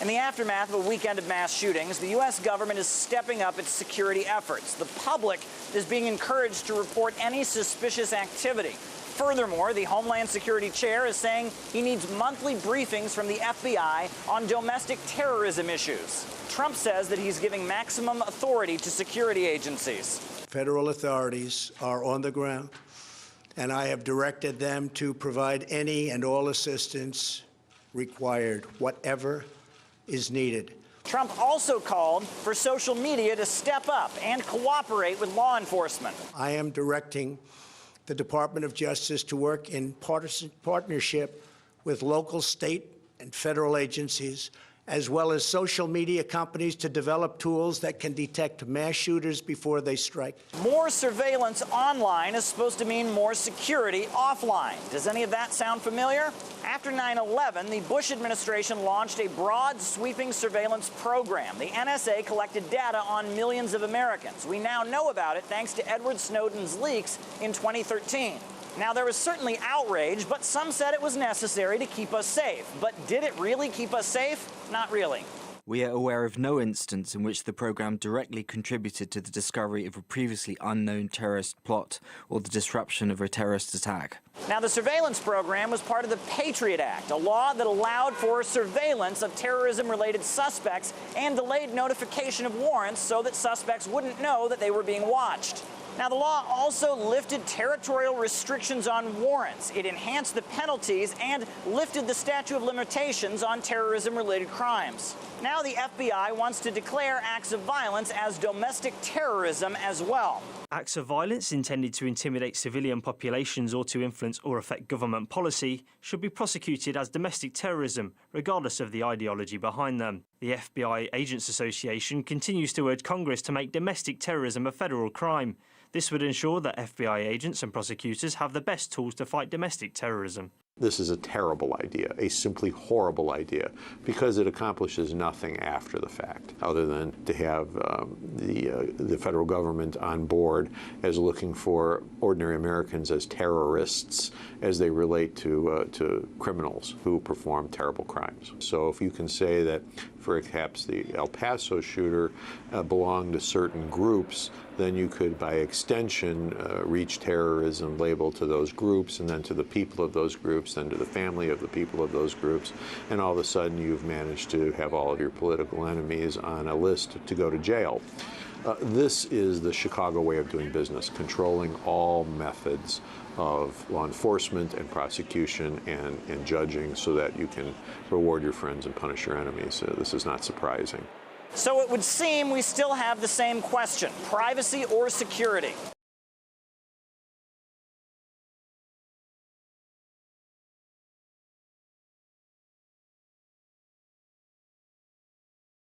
In the aftermath of a weekend of mass shootings, the U.S. government is stepping up its security efforts. The public is being encouraged to report any suspicious activity. Furthermore, the Homeland Security Chair is saying he needs monthly briefings from the FBI on domestic terrorism issues. Trump says that he's giving maximum authority to security agencies. Federal authorities are on the ground, and I have directed them to provide any and all assistance required, whatever is needed. Trump also called for social media to step up and cooperate with law enforcement. I am directing the Department of Justice to work in partnership with local, state, and federal agencies, as well as social media companies, to develop tools that can detect mass shooters before they strike. More surveillance online is supposed to mean more security offline. Does any of that sound familiar? After 9/11, the Bush administration launched a broad, sweeping surveillance program. The NSA collected data on millions of Americans. We now know about it thanks to Edward Snowden's leaks in 2013. Now, there was certainly outrage, but some said it was necessary to keep us safe. But did it really keep us safe? Not really. We are aware of no instance in which the program directly contributed to the discovery of a previously unknown terrorist plot or the disruption of a terrorist attack. Now, the surveillance program was part of the Patriot Act, a law that allowed for surveillance of terrorism-related suspects and delayed notification of warrants so that suspects wouldn't know that they were being watched. Now, the law also lifted territorial restrictions on warrants. It enhanced the penalties and lifted the statute of limitations on terrorism-related crimes. Now the FBI wants to declare acts of violence as domestic terrorism as well. Acts of violence intended to intimidate civilian populations or to influence or affect government policy should be prosecuted as domestic terrorism, regardless of the ideology behind them. The FBI Agents Association continues to urge Congress to make domestic terrorism a federal crime. This would ensure that FBI agents and prosecutors have the best tools to fight domestic terrorism. This is a terrible idea, a simply horrible idea, because it accomplishes nothing after the fact, other than to have the federal government on board as looking for ordinary Americans as terrorists as they relate to criminals who perform terrible crimes. So if you can say that perhaps the El Paso shooter belonged to certain groups, then you could, by extension, reach terrorism labeled to those groups, and then to the people of those groups, then to the family of the people of those groups, and all of a sudden you've managed to have all of your political enemies on a list to go to jail. This is the Chicago way of doing business, controlling all methods of law enforcement and prosecution and judging so that you can reward your friends and punish your enemies. This is not surprising. So it would seem we still have the same question: privacy or security?